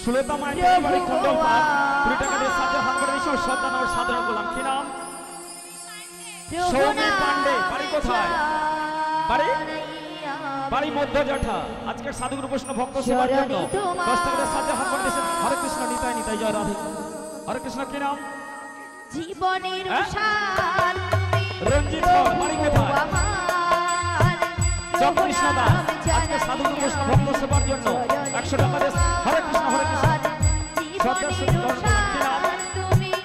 সুলতা মায়ের বাড়ি কুণ্ডলপাড় 2 টাকা দিয়ে সাহায্য হাত করে দিয়েছি সন্তান ও সাধারণ গোলাম কি নাম সৌমি পান্ডে বাড়ি কোথায় বাড়ি বাড়ি মধ্যজঠা আজকের সাধুগুরু প্রশ্ন ভক্ত সেবার জন্য 10 টাকা দিয়ে সাহায্য হাত করে দিয়েছেন হরে কৃষ্ণ নিতাই নিতাই জয় রাধে হরে কৃষ্ণ কি নাম জীবনের সার রঞ্জিত বাড়ি কোথায় জগকৃষ্ণ দাস আজকে সাধুগুরু প্রশ্ন ভক্ত সেবার জন্য 100 টাকা দিয়ে হরে কৃষ্ণ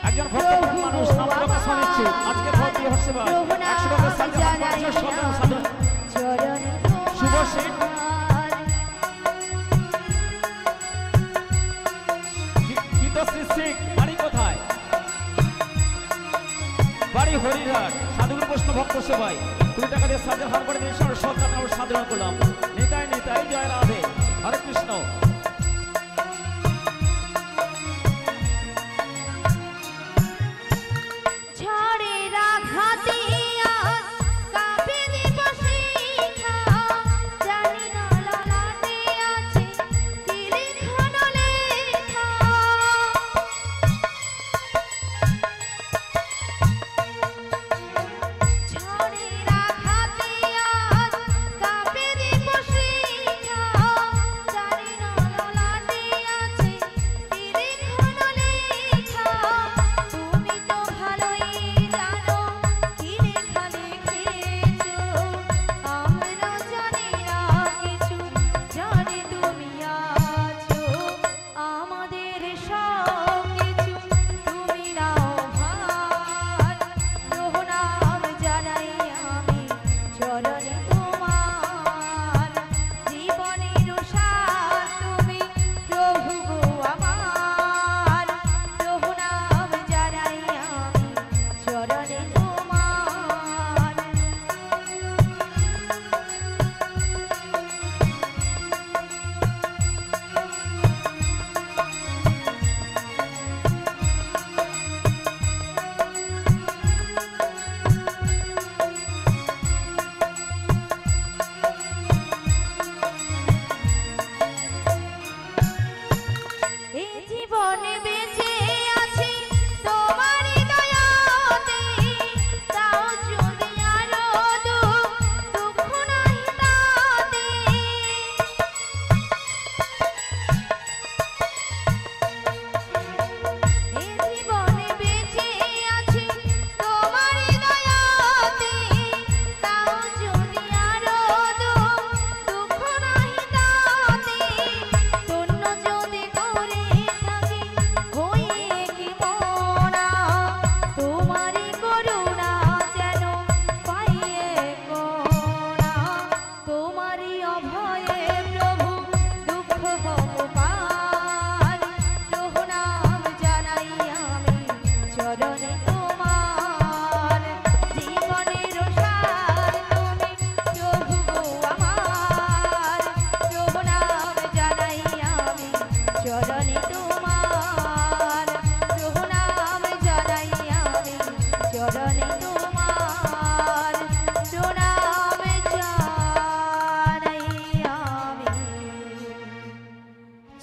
একজন ভক্ত মানুষ নাম প্রকাশ হচ্ছে আজকে ভক্তি হর্ষবা 100 টাকা সাহায্য করেছে সন্তান সাধু শুভ সিং গীতশ্রী সিং বাড়ি কোথায় বাড়ি হরিঘাট সাধুগুরু প্রশ্ন ভক্ত সেবায় 2 টাকা দিয়ে সাহায্য হাত করে দিয়েছে সন্তান ও সাধারণ গোলাম নিতাই নিতাই জয় রাধে হরে কৃষ্ণ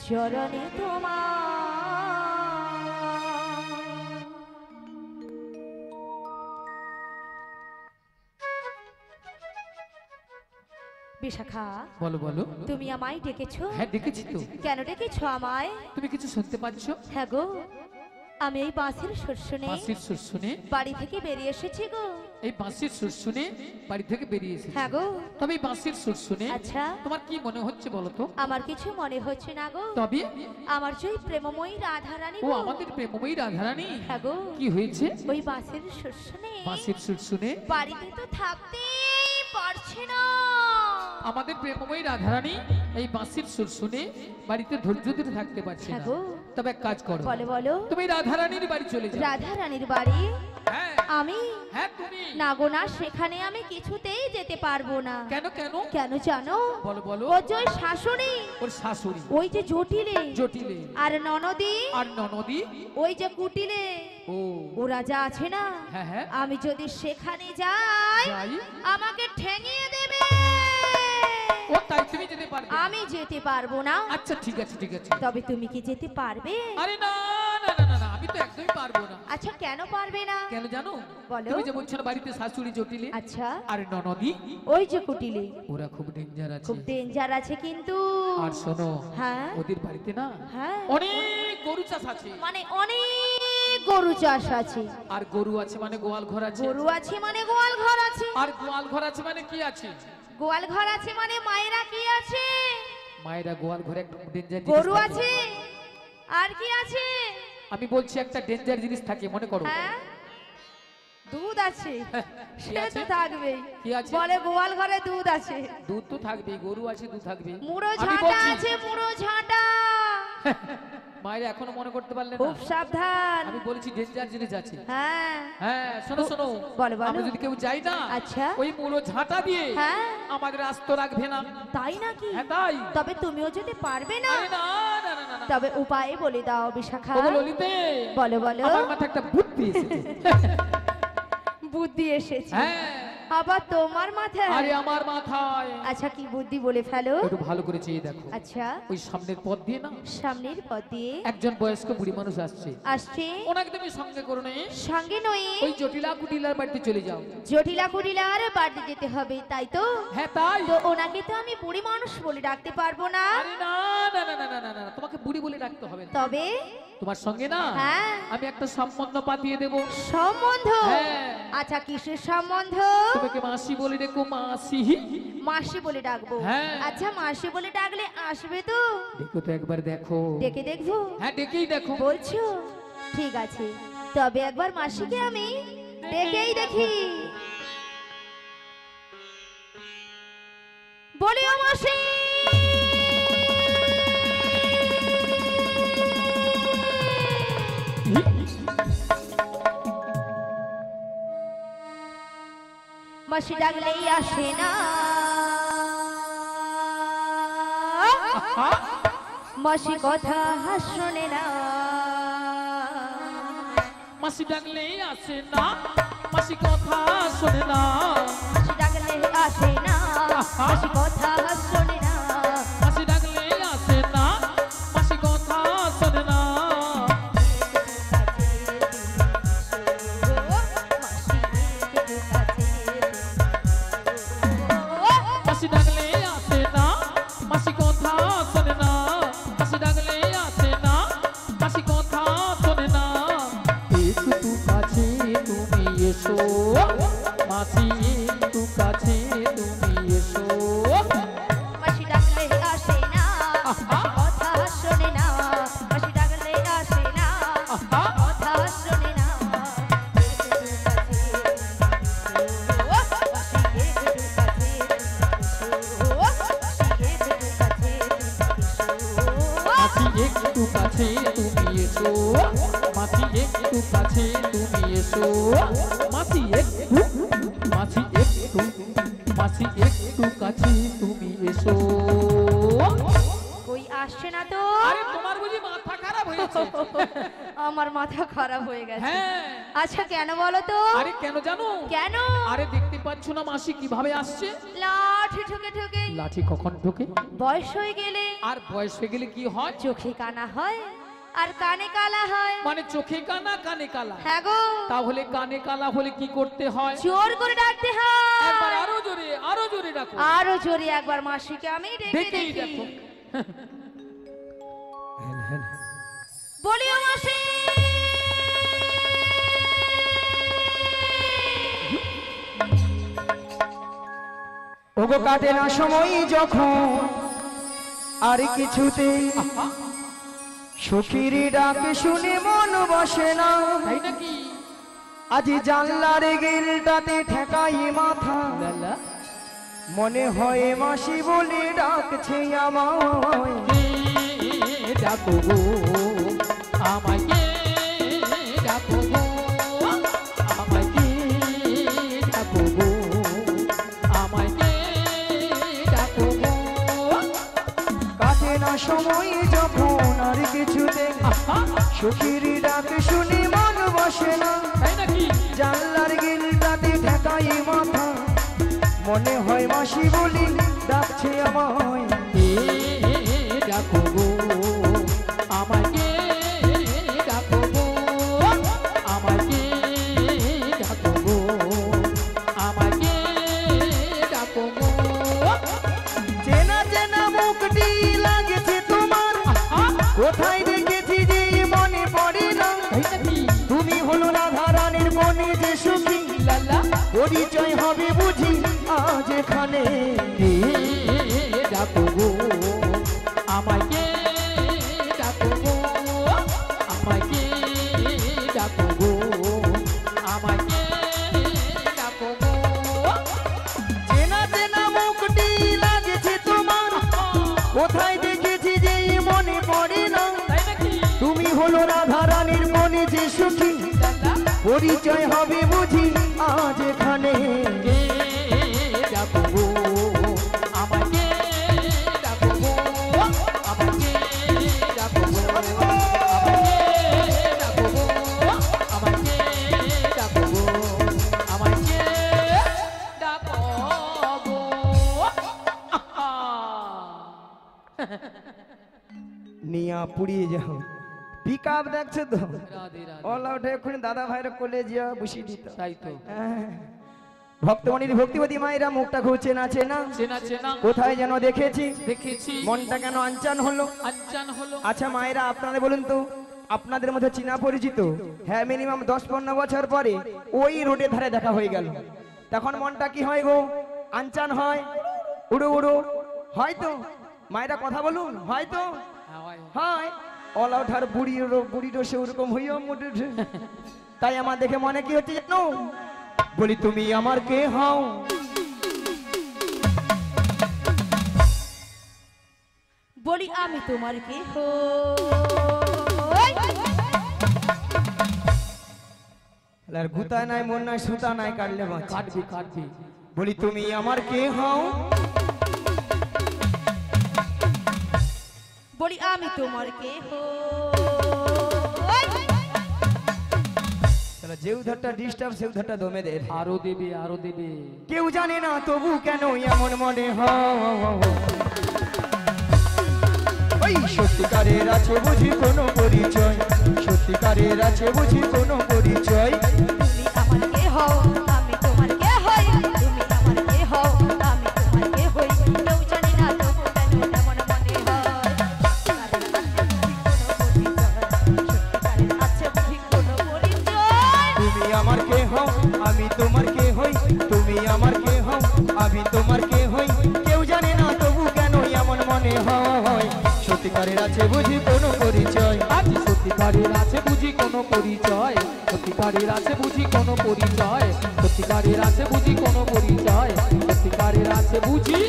চরণে তোমার বিশাখা বলো বলো তুমি আমায় ডেকেছো হ্যাঁ ডেকেছি তো কেন ডেকেছো আমায় তুমি কিছু শুনতে পাচ্ছ হ্যাঁ গো আমি এই বাঁশির সুর শুনে বাড়ি থেকে বেরিয়ে এসেছি গো এই বাঁশির সুর শুনে বাড়ি থেকে বেরিয়ে এসেছি হ্যাঁ গো তবে এই বাঁশির সুর শুনে আচ্ছা তোমার কি মনে হচ্ছে বলো তো আমার কিছু মনে হচ্ছে না গো তবে আমার যে প্রেমময়ী রাধারানী ও আমাদের প্রেমময়ী রাধারানী হ্যাঁ গো কি হয়েছে ওই বাঁশির সুর শুনে বাঁশির সুর শুনে বাড়িতে তো থাকতেই পারছে না আমাদের প্রেমময়ী রাধারানী এই বাঁশির সুর শুনে বাড়িতে ধৈর্য ধরে থাকতে পারছে না তবে এক কাজ করো বলো বলো তুমি রাধারানীর বাড়ি চলে যাও রাধারানীর বাড়ি হ্যাঁ আমি হ্যাঁ তুমি না গো না সেখানে আমি কিছুতেই যেতে পারবো না কেন কেন কেন জানো বলো বলো ওর যে শাশুড়ি ওর শাশুড়ি ওই যে জটিলে জটিলে আর ননদি ওই যে কুটিলে ও ওরা যা আছে না হ্যাঁ হ্যাঁ আমি যদি সেখানে যাই আমাকে ঠেঙিয়ে দেবে ও ও তাই তুমি যেতে পারবে না? আমি যেতে পারবো না। আচ্ছা ঠিক আছে ঠিক আছে। তবে তুমি কি যেতে পারবে? আরে না না না না না, আমি তো একদমই পারবো না। আচ্ছা কেন পারবে না? কেন জানো? বলো। তুমি যে বলছো না বাড়িতে শাশুড়ি জটিলে, আচ্ছা আর ননদি ওই যে কুটিলে ওরা খুব ডেঞ্জার আছে। খুব ডেঞ্জার আছে কিন্তু। আর শোনো, হ্যাঁ ওদের বাড়িতে না হ্যাঁ অনেক গরু চাষ আছে। মানে অনেক গরু চাষ আছে। আর গরু আছে মানে গোয়াল ঘর আছে। গরু আছে মানে গোয়াল ঘর আছে। আর গোয়াল ঘর আছে মানে কি আছে? গোয়াল ঘর আছে মানে মায়েরা কি আছে? মায়েরা গোয়াল ঘরে একটা ডেঞ্জার গরু আছে। আর কি আছে? আমি বলছি একটা ডেঞ্জার জিনিস থাকে, মনে করো। হ্যাঁ দুধ আছে। কি সে আছে? তো থাকবেই। কি আছে? বলে গোয়াল ঘরে দুধ আছে। দুধ তো থাকবেই, গরু আছে, দুধ থাকবে। মুড়ো আমি ঝাঁটা বলছি, আছে, মুড়ো ঝাঁটা। মায়েরা এখনো মনে করতে পারলে খুব না। সাবধান। আমি বলেছি ডেঞ্জার জিনিস আছে। হ্যাঁ হ্যাঁ শোনো শোনো, বলো, বলো। আমরা যদি কেউ যাই না, আচ্ছা। ওই মুলো ঝাঁটা দিয়ে হ্যাঁ আমাদের আস্ত রাখবে না। তাই নাকি? হ্যাঁ তাই। তবে তুমিও যেতে পারবে না। আরে না না না না না। তবে উপায় বলে দাও বিশাখা। ওগো ললিতে, বলো বলো। আমার মাথায় একটা বুদ্ধি এসেছে। বুদ্ধি এসেছে? হ্যাঁ আবার তোমার মাথায়? আরে আমার মাথায়। আচ্ছা কি বুদ্ধি বলে ফেলো। একটু ভালো করে চেয়ে দেখো। আচ্ছা ওই সামনের পথ দিয়ে না সামনের পথ দিয়ে একজন বয়স্ক বুড়ি মানুষ আসছে। আসছে। ওনাকে তুমি সঙ্গে করো না, সঙ্গে নই। ওই জটিলা কুটিলার বাড়িতে চলে যাও। জটিলা কুটিলার বাড়ি যেতে হবে তাই তো? হ্যাঁ তাই। তো ওনাকে তো আমি বুড়ি মানুষ বলে ডাকতে পারবো না। আরে না না না না না না না, তোমাকে বুড়ি বলে ডাকতে হবে না। তবে তোমার সঙ্গে না হ্যাঁ আমি একটা সম্বন্ধ পাতিয়ে দেব। সম্বন্ধ? হ্যাঁ। আচ্ছা কিসের সম্বন্ধ? তোমাকে মাসি বলে দেখো, মাসি। মাসি বলে ডাকবো? হ্যাঁ। আচ্ছা মাসি বলে ডাকলে আসবে তো? দেখো তো একবার দেখো। ডেকে দেখবো? হ্যাঁ ডেকেই দেখো। বলছো? ঠিক আছে তবে একবার মাসিকে আমি ডেকেই দেখি। বলিও মাসি। মাসি ডাকলেই আসে না। মাসি কথা শোনে না। মাসি ডাকলে আসে না, মাসি কথা শোনে না। মাসি ডাকলে আসে না। মাসি কথা শোনে না। মাসি ডাকলে আসে না, মাসি কথা শোনে না। মাসি ডাকলে আসে না, মাসি কথা শোনে না। মাসি ডাকলে আসে না, মাসি কথা শোনে না। একটু কাছে তুমি এসো, মাসি একটু কাছে তুমি এসো। মাসি ডাকলে আসে না। মাসি কথা শোনে না। মাসি ডাকলে আসে না। কথা শোনে না। মাসি একটু কাছে তুমি এসো, মাসি একটু কাছে তুমি এসো। মাসি একটু, মাসি একটু, মাসি একটু কাছে তুমি এসো। কই আসছে না তো? আরে তোমার বুঝি মাথা খারাপ হয়েছে? আমার মাথা খারাপ হয়ে গেছে। হ্যাঁ। আচ্ছা কেন বলো তো? আরে কেন জানো? কেন? আরে দেখতে পাচ্ছ না মাসি কিভাবে আসছে? লাঠি ঠুকে ঠুকে। লাঠি কখন ঢোকে? বয়স হয়ে গেলে আর বয়স হয়ে গেলে কি হয়? চোখে কানা হয় আর কানে কালা হয়। মানে চোখে কানা কানে কালা। হ্যাঁ গো। তাহলে কানে কালা হলে কি করতে হয়? জোর করে ডাকতে একবার হয়। আরো জোরে ডাকো। আরো জোরে একবার মাসিকে আমি ডেকে দেখেই দেখি। দেখো। বলিও মাসি। ওগো কাটে না সময় যখন আর কিছুতে সখীর ডাকে শুনে মন বসে না। তাই নাকি? আজ জানলার গিলটাতে ঠেকাই মাথা, লালা মনে হয় মাসি বলে ডাকছে আমায়। ডাকো গো আমাকে, ডাকো গো আমাকে, ডাকো গো আমাকে, ডাকো গো। কাটে না সময় যখন আর কিছুতে সখীর ডাকে শুনে মন বসে না। তাই নাকি? জানলার গিলটাতে ঠেকাই মাথা, মনে হয় মাসি বলি ডাকছে আমায়। কে ডাকো গো আমাকে ডাকো গো আমাকে ডাকো গো আমাকে ডাকো গো চেনা চেনা মুখটি লাগছে তোমার, কোথায় দেখেছি যে মনে পড়ে না। তুমি হলো রাধা রানীর মনে যে সুখী, লালা পরিচয় হবে বুঝি আজ এখানে। কে ডাকো গো আমাকে ডাকো গো আমাকে ডাকো গো আমাকে ডাকো গো চেনা চেনা মুখটি লাগছে তোমার, কোথায় দেখেছি যে মনে পড়ে না। তাই নাকি তুমি হলো রাধা রানীর মনে যে সুখী, লালা পরিচয় হবে বুঝি আজ এখানে। কে ডাকো গো আমাকে ডাকো গো আমাকে ডাকো গো আমাকে ডাকো গো আমাকে ডাকো গো আমাকে ডাকো গো নিয়া পুড়িয়ে যাও। পিক আপ দেখছো তো, রাধে রাধে অল আউট এক্ষুনি দাদা ভাইরা কোলে যা বসিয়ে দিত। তাই তো ভক্তমণির ভক্তিবতী মায়েরা মুখটা ঘুরছে নাচে না, চেনা চেনা কোথায় যেন দেখেছি, দেখেছি মনটা কেন আনচান হলো। আনজান হলো আচ্ছা মায়েরা আপনারা বলুন তো, আপনাদের মধ্যে চীনা পরিচিত, হ্যাঁ মিনিমাম 10-15 বছর পরে ওই রোডের ধারে দেখা হয়ে গেল, তখন মনটা কি হয় গো? আনচান হয়, উড়ো উড়ো হয়তো। মায়েরা কথা বলুন, হয়তো হয়। অল আউট আর বুড়িরও সে ওরকম হইও মোটে। তাই আমার দেখে মনে কি হচ্ছে জানো? বলি তুমি আমার কে হও? বলি আমি তোমার কে হই? আর গুতা নাই, মন নাই, সুতা নাই, কাটলে বাঁচি। কাটবি কাটবি বলি তুমি আমার কে হও? বলি আমি তোমার কে হই? তাহলে যে উধারটা ডিস্টার্ব সে উধারটা দমে দে। আরো দেবে আরো দেবে কেউ জানে না তবু কেন এমন মনে হয়? ওই সত্যিকারের আছে বুঝি কোনো পরিচয়, সত্যিকারের আছে বুঝি কোনো পরিচয়। তুমি আমার কে হও? আমি তোমার কে হই? তুমি আমার কে হও? আমি তোমার কে হই? কেউ জানে না তবু কেন এমন মনে হয়? সত্যিকারের আছে বুঝি কোনো পরিচয়? তুমি আমার কে হও? আমি তোমার কে হই? তুমি আমার কে হও? আমি তোমার কে হই? কেউ জানে না তবু কেন এমন মনে হয়? সত্যিকারের আছে বুঝি কোনো পরিচয়। আজ সত্যিকারের আছে বুঝি কোনো পরিচয়, সত্যিকারের আছে বুঝি কোনো পরিচয়, সত্যিকারের আছে বুঝি কোনো পরিচয়, সত্যিকারের আছে বুঝি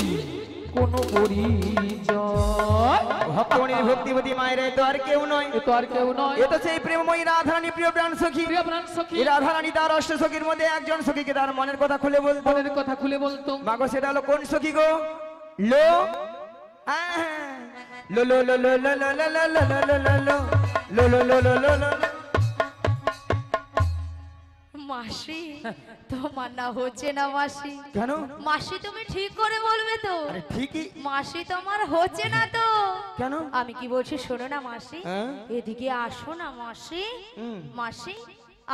কোনো পরিচয়। ভক্তমণির ভক্তিবতী মায়ের তো আর কেউ নয়, এ তো আর কেউ নয়, এ তো সেই প্রেমময়ী রাধারানী, প্রিয় প্রাণ সখী। প্রিয় প্রাণ সখী এই রাধারানী তার অষ্ট সখীর মধ্যে একজন সখীকে তার মনের কথা খুলে বলতো। মনের কথা খুলে বলতো। মাগো সেটা হলো কোন সখী গো? লো লো লো লো লো লো লো লো লো লো লো লো লো লো লো লো লো লো। মাসি তোমার না হচ্ছে না মাসি? কেন? মাসি তুমি ঠিক করে বলবে তো? আরে ঠিকই। মাসি তোমার হচ্ছে না তো? কেন? আমি কি বলছি শোনো না মাসি, হ্যাঁ? এদিকে আসো না মাসি। হুম। মাসি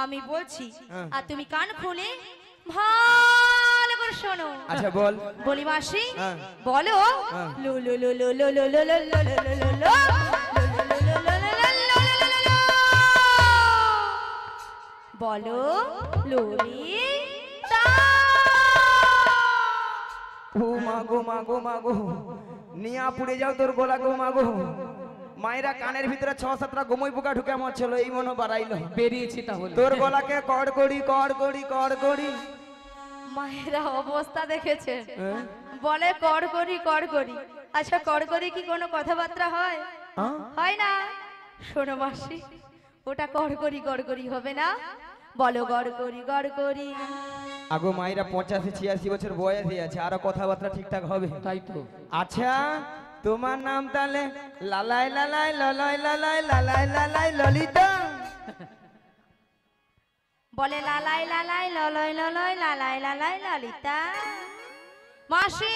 আমি বলছি, হ্যাঁ। আর তুমি কান খুলে ভালো করে শোনো। আচ্ছা বল। বলি মাসি হ্যাঁ। বলো হ্যাঁ। লো লো লো লো লো লো লো লো লো লো লো লো লো। বলো ললিতা। ও মাগো মাগো মাগো, নিয়া পুড়ে যাও তোর গলা গো মাগো। মায়েরা কানের ভিতরে 6-7টা গোমই পোকা ঢুকে মরছিল, এই মনে বাড়াইলো। বেরিয়েছি তাহলে তোর গলাকে কড় করি কড় করি কড় করি। মায়েরা অবস্থা দেখেছে, হ্যাঁ? বলে কর করি কর করি। আচ্ছা কর করি কি কোনো কথাবার্তা হয়? হ্যাঁ? হয় না। শোনো মাসি, ওটা কর করি হবে না। বলো গড় করি। আগো মায়েরা 85-86 বছর বয়সে আছে, আরো কথাবার্তা ঠিকঠাক হবে। তাই তো আচ্ছা তোমার নাম তাহলে লালাই লালাই লালাই লালাই লালাই লালাই ললিতা। বলে লালাই লালাই ললয় ললয় লালাই লালাই ললিতা। মাসি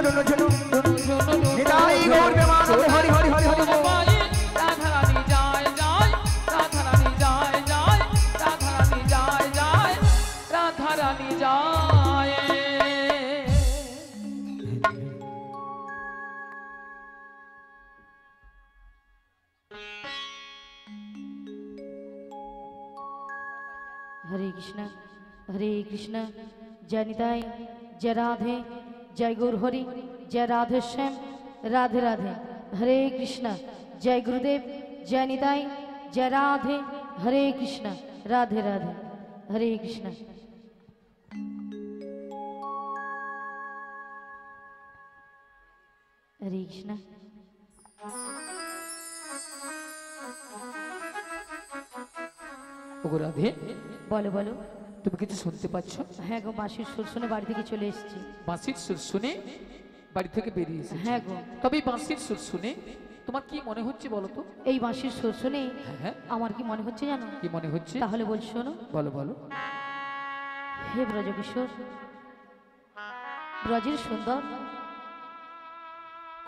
हरे कृष्ण जय निताई जय राधे जय गौर हरि जय राधे श्याम राधे राधे हरे कृष्ण जय गुरुदेव जय निताई जय राधे हरे कृष्ण राधे राधे हरे कृष्ण हरे कृष्ण ওগো রাধে, बोलो बोलो তুমি কিছু শুনতে পাচ্ছ? হ্যাঁ গো বাঁশির সুর শুনে বাড়ি থেকে চলে এসেছি বাঁশির সুর শুনে বাড়ি থেকে বেরিয়ে এসেছি। হ্যাঁ গো তবে এই বাঁশির সুর শুনে তোমার কি মনে হচ্ছে বলো তো? এই বাঁশির সুর শুনে হ্যাঁ, আমার কি মনে হচ্ছে জানো? কি মনে হচ্ছে? তাহলে বলছি শোনো। বলো বলো। হে ব্রজকিশোর, ব্রজের সুন্দর,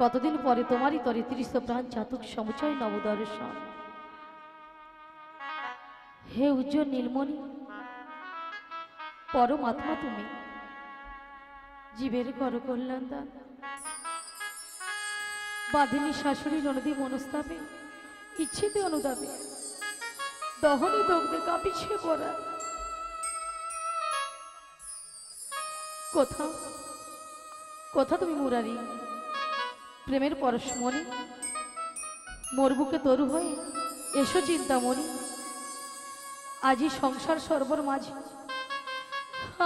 কতদিন পরে তোমারই তরে ত্রিশ প্রাণ চাতুক সমুচয় নবদর্শন। হে উজ্জ্বল নীলমণি, পরমাত্মা তুমি, জীবের কর কল্যাণ দান। বাঁধিনী শাশুড়ি ননদী মনস্তাপে, ইচ্ছেতে অনুতাপে, দহনে দগ্ধে কাঁপিছে পড়া। কোথা কোথা তুমি মুরারি, প্রেমের পরশমণি, মোর বুকে তরু হয়ে এসো চিন্তামণি। আজি সংসার সর্বর মাঝে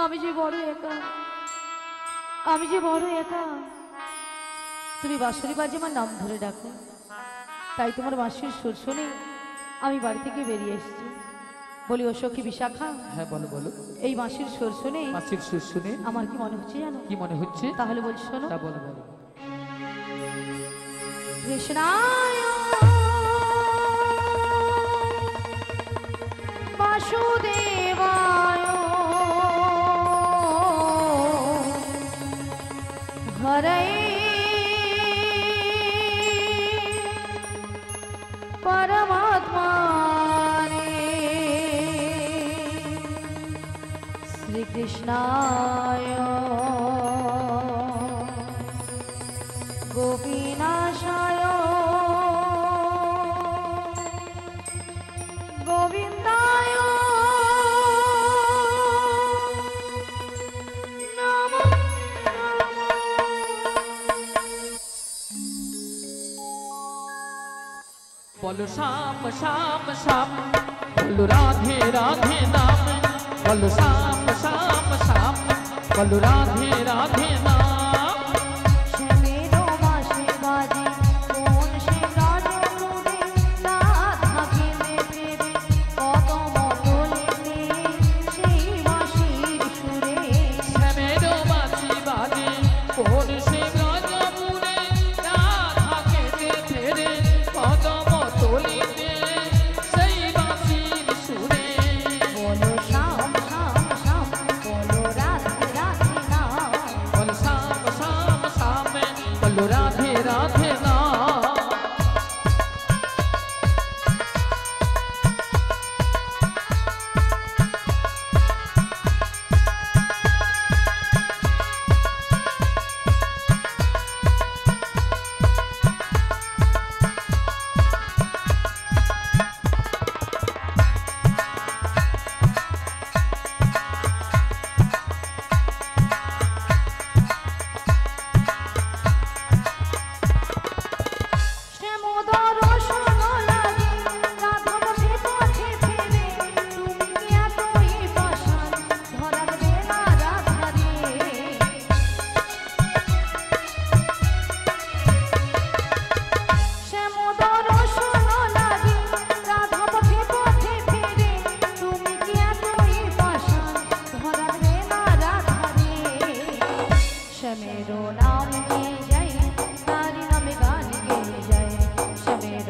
আমি যে বড় একা, আমি যে বড় একা। তুমি বাঁশরি বাজে আমার নাম ধরে ডাকো, তাই তোমার বাঁশির সুর শুনে আমি বাড়ি থেকে বেরিয়ে এসেছি। বলি ও সখী বিশাখা, হ্যাঁ বলো বলো। এই বাঁশির সুর শুনে বাঁশির সুর শুনে আমার কি মনে হচ্ছে জানো? কি মনে হচ্ছে? তাহলে বলছি শোনো। তা বলো বলো। কৃষ্ণায় বাসুদেবায় হরে পরমাত্মানে শ্রীকৃষ্ণায় গোপীনাশায় গোবিন্দায় নমো নমঃ। বলো শ্যাম শ্যাম শ্যাম, বলো রাধে রাধে নাম, বলো শ্যাম শ্যাম শ্যাম, বলো রাধে রাধে নাম। শ্যামেরো বাঁশি বাজে কোন সে রাজে মুড়ে, রাধা প্রেমে প্রেমে কদম তোলেতে সেই বাঁশির সুরে। শ্যামেরো বাঁশি বাজে কোন সে ব্রজমুরে, রাধা কেঁদে ফেরে কদম তোলিতে সেই বাঁশির সুরে। বলো শ্যাম শ্যাম শ্যাম, বলো রাধে রাধে নাম। বলো শ্যাম শ্যাম শ্যাম, বলো রাধে রাধে নাম। শ্যামোদর শোন লাগে রাধা পথে পথে ফেরে, তুমি কি এতই পাষাণ ধরার বেলা রাধা রে। শ্যামোদর শোন লাগে রাধা পথে পথে ফেরে, তুমি কি এতই পাষাণ ধরার বেলা রাধা রে। শ্যামেরো নাম নিয়ে যাই, তারি নামে গান গেয়ে যায়, শ্যামের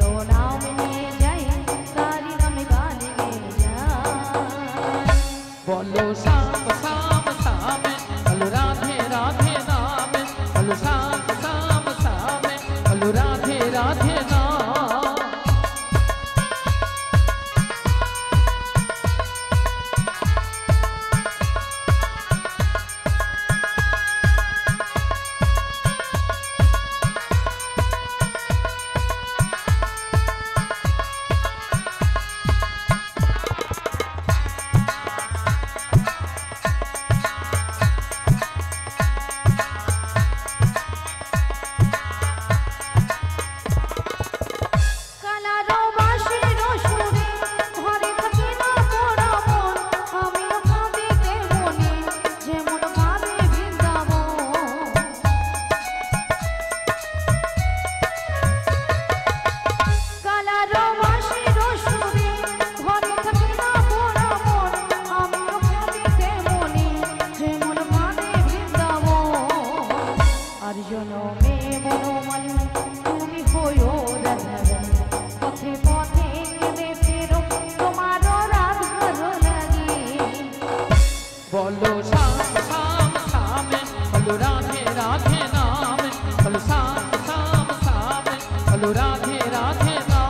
রাধে না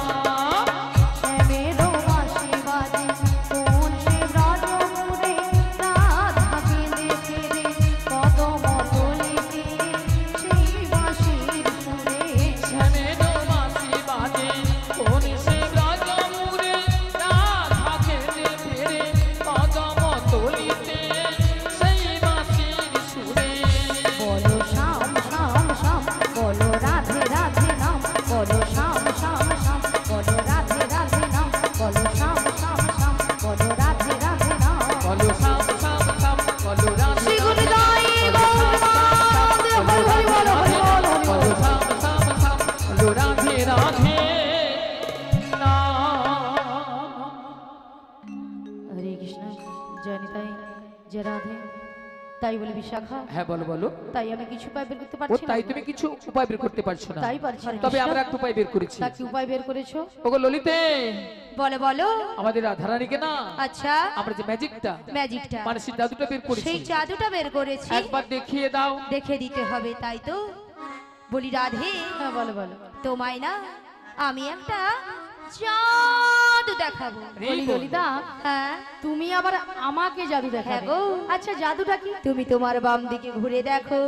শ্যামেরও বাঁশি বাজে কোন সে ব্রজপুরে, রাধা কেঁদে ফেরে কদম তলিতে সেই বাঁশির সুরে। শ্যামেরও বাঁশি বাজে কোন সে ব্রজপুরে, রাধা কেঁদে ফেরে কদম তলিতে সেই বাঁশির সুরে। বলো শ্যাম শ্যাম শ্যাম, বলো রাধে রাধে নাম, বলো শ্যাম শ্যাম শ্যাম, বলো রাধে রাধে নাম, বলো শ্যাম শ্যাম শ্যাম, বলো রাধে রাধে নাম। বলো শাম শাম শাম, বলো রাধে শ্রী গুরুদাই গৌরবাদে, হরি হরি বলো, হরি বল, হরি বল। বলো শাম শাম শাম, বলো রাধে রাধে না। হরে কৃষ্ণ, জয় নিতাই, জয় রাধে। তাই বলে বিশাখা, হ্যাঁ বলো বলো। তাই আমি কিছু উপায় বের করতে ও পারছি না। তাই তুমি কিছু উপায় বের করতে পারছো না। তাই পারছি না। তবে আমরা একটা উপায় বের করেছি। তা কি উপায় বের করেছো? ওগো ললিতে, বলো বলো। আমাদের রাধারানীকে না আচ্ছা, আমরা যে ম্যাজিকটা ম্যাজিকটা, মানে সেই জাদুটা বের করেছি, সেই জাদুটা বের করেছি, একবার দেখিয়ে দাও। দেখে দিতে হবে, তাই তো বলি রাধে। হ্যাঁ বলো বলো। তোমায় না আমি একটা জাদু দেখাবো। বলি ললিতা, হ্যাঁ তুমি আবার আমাকে জাদু দেখাবে? আচ্ছা জাদুটা কি? তুমি তোমার বাম দিকে ঘুরে দেখো।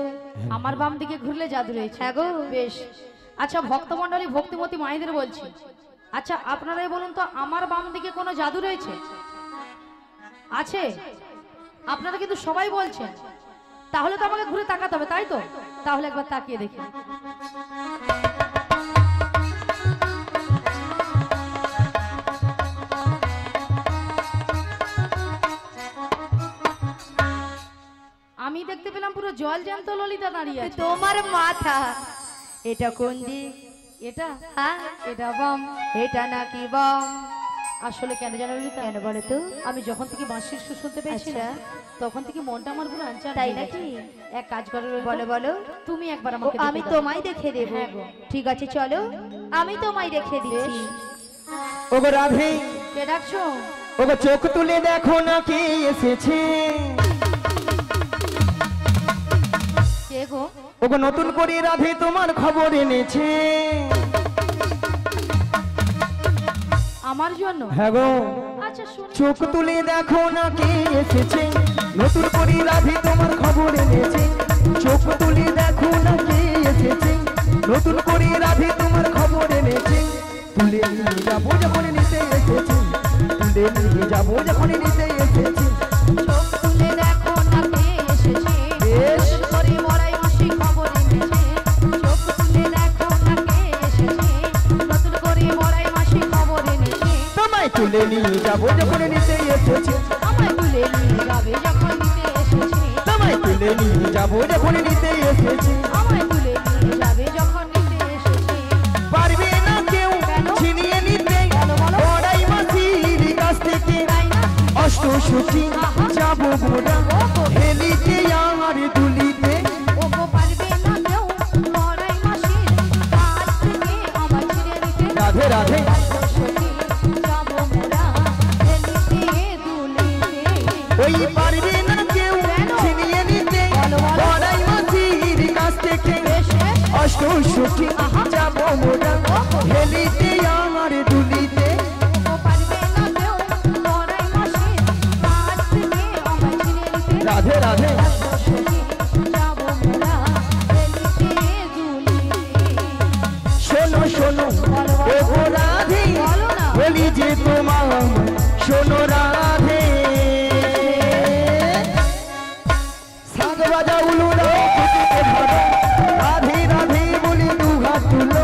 আমার বাম দিকে ঘুরলে জাদু রয়েছে? হ্যাঁ গো। বেশ। আচ্ছা ভক্তমণ্ডলী, ভক্তিমতী মায়েদের বলছি, আচ্ছা আপনারাই বলুন তো, আমার বাম দিকে কোনো জাদু রয়েছে? আছে? আপনারা কিন্তু সবাই বলছেন, তাহলে তো আমাকে ঘুরে তাকাতে হবে, তাই তো? তাহলে একবার তাকিয়ে দেখি। আমি দেখতে পেলাম পুরো জল জ্যান্ত ললিতা দাঁড়িয়ে আছে। তোমার মাথা এটা কোন দিক? এটা হ্যাঁ এটা বাম। এটা নাকি বাম? আসলে কেন জানো ললিতা? কেন বলো তো? আমি যখন থেকে বাঁশির সুর শুনতে পেয়েছি না, তখন থেকে মনটা আমার পুরো আনচান তাই হয়ে গেছে। নাকি? এক কাজ করো ললিতা, বলো বলো। তুমি একবার ও, আমাকে আমি দেখে দাও। তোমায় দেখে দেবো। হ্যাঁ গো। ঠিক আছে চলো, আমি তোমায় দেখে দিচ্ছি। ওগো রাধে, কে ডাকছো? ওগো চোখ তুলে দেখো না কে এসেছে। কে গো? ওগো নতুন করে রাধে তোমার খবর এনেছে। আমার জন্য? হ্যাঁ গো, আচ্ছা শুনি। চোখ তুলে দেখো না কে এসেছে, নতুন করে রাধে তোমার খবর এনেছে। চোখ তুলে দেখো না কে এসেছে, নতুন করে রাধে তোমার খবর এনেছে। তুলে নিয়ে যাবো যখন নিতে এসেছে, তুলে নিয়ে যাবো যখন নিতে এসেছে। চোখ তুলে দেখো না কে এসেছে, বেশ। নতুন করে মরাই মাসি খবর এনেছে। চোখ তুলে দেখো না কে এসেছে, নতুন করে মরাই মাসি খবর এনেছে। তোমায় তুলে নিয়ে যাবো যখন নিতে এসেছে, আমায় তুলে নিয়ে যাবে যখন নিতে এসেছে। তোমায় তুলে নিয়ে যাবো যখন নিতে এসেছে। আমায় তুলে নিয়ে যাবে যখন নিতে এসেছে। পারবে না কেউ কেন? ছিনিয়ে নিতে বলো, বলো। বড়াই মাসির কাছ থেকে। তাই না? অষ্টসখী যাবো মোরা হেলিতে আর দুলিতে। ওগো পারবে না কেউ মরাই মাসির কাছ থেকে আমায় ছিঁড়ে নিতে। রাধে রাধে, যাবো মোরা হেলিতে দুলিতে। ওই পারবে না কেউ ছিনিয়ে নিতে বড়াই মাসির কাছ থেকে। অষ্টসখী যাবো মোরা হেলিতে আর দুলিতে। ওগো পারবে না কেউ মরাই মাসির কাছ থেকে আমায় ছিঁড়ে নিতে। রাধে রাধে, যাবো মোরা হেলিতে দুলিতে। শোনো শোনো ও গো রাধে, বলো না। বলি যে তোমার শোনো রাধে। শাক বাজা উলুরা খুঁটিতে ধরো, রাধে রাধে বলি দু হাত তুলো।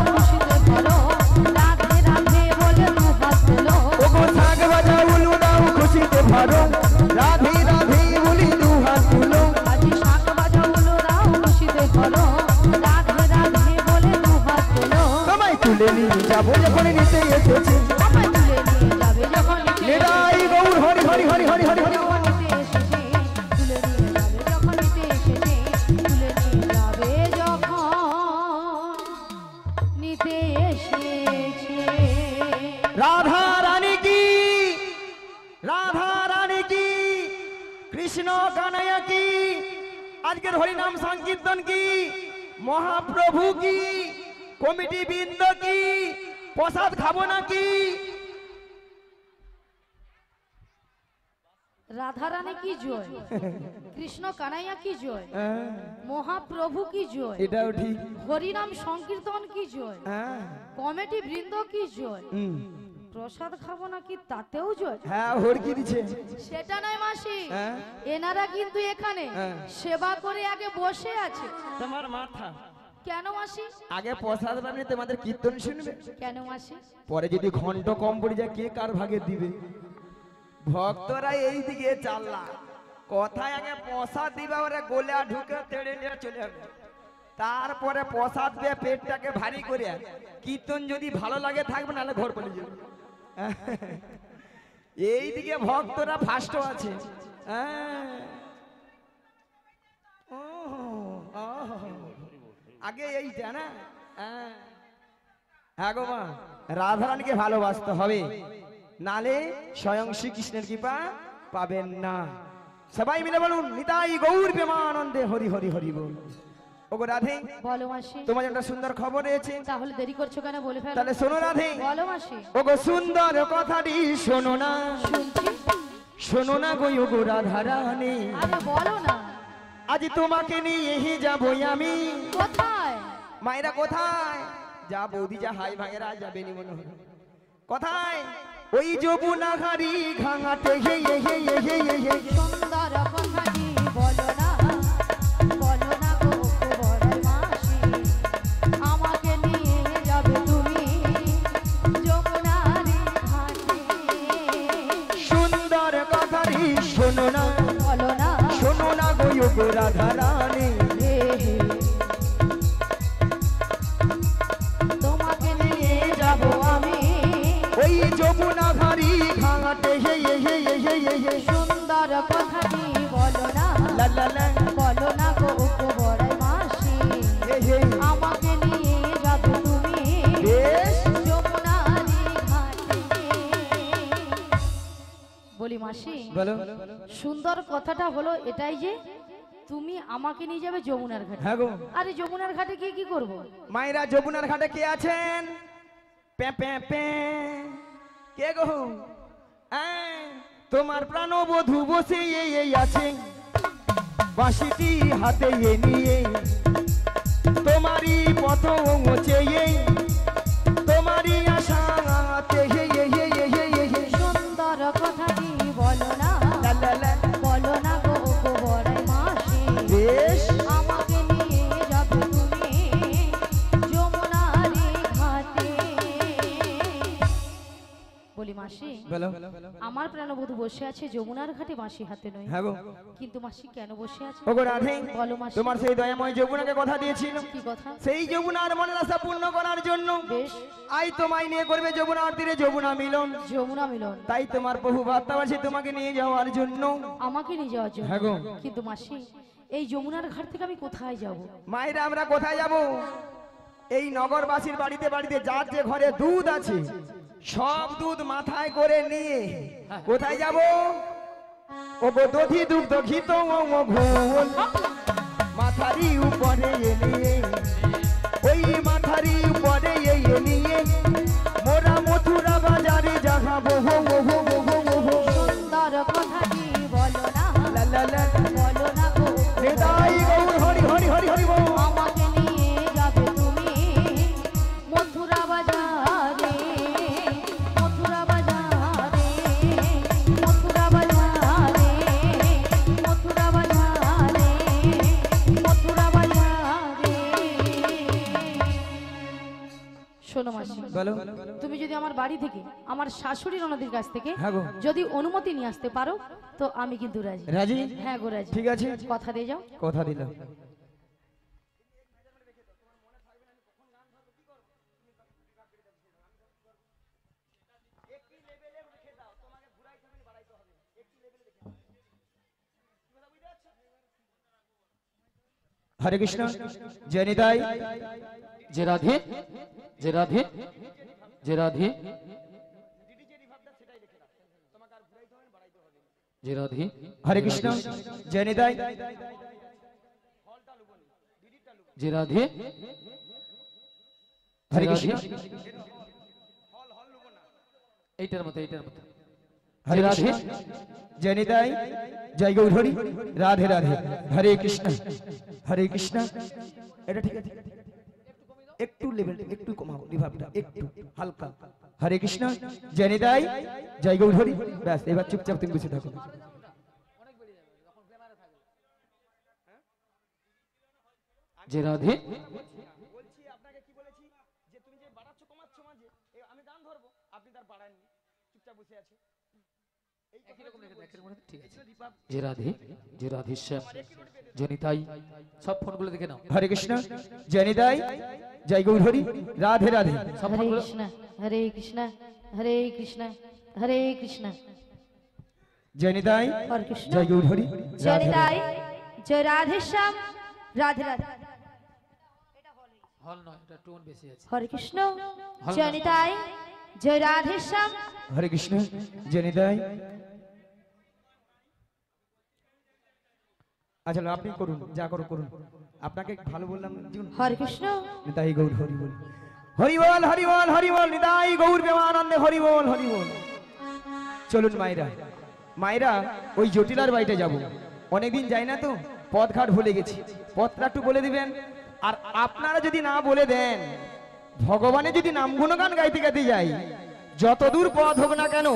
খুশিতে ভরো, রাধে রাধে বলে দু হাত তোলো। ওগো শাক বাজা উলুরা খুশিতে ভরো, রাধে রাধে বলি দু হাত তুলো। আজি শাক বাজাউলো রাও খুশিতে ভরো, রাধে রাধে বলে দু হাত তোলো। তোমায় তুলে নিয়ে যাবো যখন নিতে এসেছে। আমায় তুলে নিয়ে যাবে যখন নিতে নিরাই গৌর হরি হরি হরি হরি হরি হরি। যখন নিতে এসেছে, তুলে নিয়ে যাবে যখন নিতে এসেছে, তুলে নিয়ে যাবে যখন নিতে এসেছে। রাধা রানী কি, রাধা রানী কি, কৃষ্ণ কানাইয়া কি, আজকের হরিনাম সংকীর্তন কি, মহাপ্রভু কি, কমিটি বৃন্দ কি প্রসাদ খাবো নাকি? রাধারানী কি জয়, কৃষ্ণ কানাইয়া কি জয়, হ্যাঁ, মহাপ্রভু কি জয়, এটাও ঠিক। হরিনাম সংকীর্তন কি জয়, হ্যাঁ, কমিটি বৃন্দ কি জয়, হুম, প্রসাদ খাবো নাকি তাতেও জয়। হ্যাঁ হরকি দিছে। সেটা নয় মাসি, হ্যাঁ, এনারা কিন্তু এখানে হ্যাঁ। সেবা করে আগে বসে আছে। তোমার মাথা কেন মাসি? আগে প্রসাদ বানিয়ে তোমাদের কীর্তন শুনবে, কেন মাসি? পরে যদি ঘন্ট কম পড়ে যায় কে কার ভাগে দিবে। ভক্তরা এই দিকে চাল্লা, কথায় আগে প্রসাদ দিবে, ওরা গোলা ঢুকে তেড়ে নিয়ে চলে যাবে। তারপরে প্রসাদ দিয়ে পেটটাকে ভারী করে কীর্তন যদি ভালো লাগে থাকবে, নাহলে ঘর পড়ে যাবে। এই দিকে ভক্তরা ফার্স্ট আছে। হ্যাঁ, ও, আগে এইটা না। হ্যাঁ গো মা, রাধারানীকে ভালোবাসতে হবে, নালে স্বয়ং শ্রীকৃষ্ণের কৃপা পাবেন না। সবাই মিলে বলুন নিতাই গৌর প্রেমানন্দে হরি হরি হরি বল। ওগো রাধে, বলো মাসি। তোমার একটা সুন্দর খবর রয়েছে, তাহলে দেরি করছো কেন, বলে ফেলো। তাহলে শোনো রাধে। বলো মাসি। ওগো সুন্দর কথাটি শোনো না, শুনছি। শোনো না গো ওগো রাধারানী, আরে বলো না। আজ তোমাকে নিয়ে যাবই আমি। কোথায়? মায়েরা কোথায়? যা বৌদি যা হাই ভাঙেরা যাবে নি মনে হয়। কোথায়? ওই যমুনা ঘাড়ি ঘাঙাতে হে হে হে হে হে হে। সুন্দর কথাটি বলো না, বলো না গো বড় মাসি, আমাকে নিয়ে যাবে তুমি যমুনার ঘাটে। সুন্দর কথাটি শোনো না, বলো না। শোনো না গো ওগো রাধারানী, হে হে, তোমাকে নিয়ে যাব আমি ওই যমুনা ঘাড়ি ঘাঙাতে হে হে হে হে হে হে। সুন্দর কথাটি বলো না, লা লা লা বলো না গো বড় মাসি, হে হে। আমাকে নিয়ে যাবে তুমি বেশ, যমুনার ঘাটে। বলি মাসি, বলো। সুন্দর কথাটা হলো এটাই যে তুমি আমাকে নিয়ে যাবে যমুনার ঘাটে। হ্যাঁ গো আরে যমুনার ঘাটে গিয়ে কি করব? মায়েরা, যমুনার ঘাটে কে আছেন? পে পে পে, কে গো? তোমার প্রাণবধূ বসে এই আছে, বাঁশিটি হাতে নিয়ে, তোমারই পথ চেয়ে, তোমারই আশাতে হে হে হে হে হে হে। সুন্দর কথাটি বলো না, লা লা লা। বলো না গো বড় মাসি, বেশ, আমাকে নিয়ে যাবে তুমি যমুনার ঘাটে। বলি মাসি, বলো। আমার প্রাণবধূ বসে আছে যমুনার ঘাটে বাঁশি হাতে নয়, হ্যাঁ গো কিন্তু মাসি কেন বসে আছে? ওগো রাধে, বলো মাসি। তোমার সেই দয়াময় যমুনাকে কথা দিয়েছিল, কি কথা? সেই যমুনার মনের আশা পূর্ণ করার জন্য বেশ, আই তোমায় নিয়ে করবে যমুনার তীরে যমুনা মিলন। যমুনা মিলন তাই তোমার বহু বার্তাবাসী তোমাকে নিয়ে যাওয়ার জন্য। আমাকে নিয়ে যাওয়ার জন্য। হ্যাঁ গো। কিন্তু মাসি, এই যমুনার ঘাট থেকে আমি কোথায় যাব? মায়েরা, আমরা কোথায় যাব? এই নগরবাসীর বাড়িতে বাড়িতে যার যে ঘরে দুধ আছে, সব দুধ মাথায় করে নিয়ে কোথায় যাব? ও গো দধি দুগ্ধ ঘিত ও ঘোল, মাথারি উপরে নিয়ে, ওই মাথারি উপরে নিয়ে মোরা মথুরা বাজারে যাবো। হো হো হো হো হো হো হো। সুন্দর কথাটি বলো না, লা লা লা। বলো না গো নিতাই গৌর হরি হরি হরি হরি বল। আমাকে নিয়ে যাবে তুমি মথুরা বাজারে, মথুরা বাজারে, মথুরা বাজারে, মথুরা বাজারে, মথুরা বাজারে। শোনো মাসি, বলো। তুমি যদি আমার বাড়ি থেকে আমার শাশুড়ি ননদের কাছ থেকে হ্যাঁ গো। যদি অনুমতি নিয়ে আসতে পারো তো আমি কিন্তু রাজি। রাজি? হ্যাঁ গো রাজি। ঠিক আছে, কথা দিয়ে যাও। কথা দিলাম। হরে কৃষ্ণ, জয় নিতাই। যে রাধে, যে রাধে, যে রাধে, যে রাধে, হরে কৃষ্ণ, জয় নিতাই। যে রাধে, হরে কৃষ্ণ এইটার মতো হরে কৃষ্ণ জয় নিতাই জয় গৌরহরি রাধে রাধে হরে কৃষ্ণ এটা ঠিক আছে একটু লেভেল একটু কমাও রিভাবটা একটু হালকা হরে কৃষ্ণ জয় নিতাই জয় গৌরহরি ব্যাস এবার চুপচাপ তুমি বসে থাকো যে রাধে বলছি আপনাকে কি বলেছি যে তুমি যে বাড়াচ্ছ কমাচ্ছ মাঝে আমি গান ধরবো আপনি তার বাড়াননি চুপচাপ বসে আছে ঠিক আছে যে রাধেশ্যাম জনিতাই সব ফোনগুলো দেখে নাও হরে কৃষ্ণ জয় নিতাই জয় গৌরহরি রাধে রাধে সব হরে ফোনগুলো কৃষ্ণ হরে কৃষ্ণ হরে কৃষ্ণ হরে কৃষ্ণ জয় নিতাই হরে কৃষ্ণ জয় গৌরহরি রাধে রাধে জনিতাই জয় রাধেশ্যাম রাধে রাধে হল নয় এটা টোন বেশি আছে হরে কৃষ্ণ জনিতাই জয় রাধেশ্যাম হরে কৃষ্ণ জয় নিতাই আচ্ছা আপনি করুন যা করো করুন আপনাকে ভালো বললাম জীবন হরে কৃষ্ণ নিতাই গৌর হরি বল হরি বল হরি বল হরি বল নিতাই গৌর প্রেমানন্দে হরি বল হরি বল চলুন মায়েরা ওই জটিলার বাড়িতে যাব অনেকদিন যাই না তো পথঘাট ভুলে গেছি পথটা একটু বলে দিবেন আর আপনারা যদি না বলে দেন ভগবানের যদি নাম গুণগান গাইতে গাইতে যাই যতদূর পথ হোক না কেন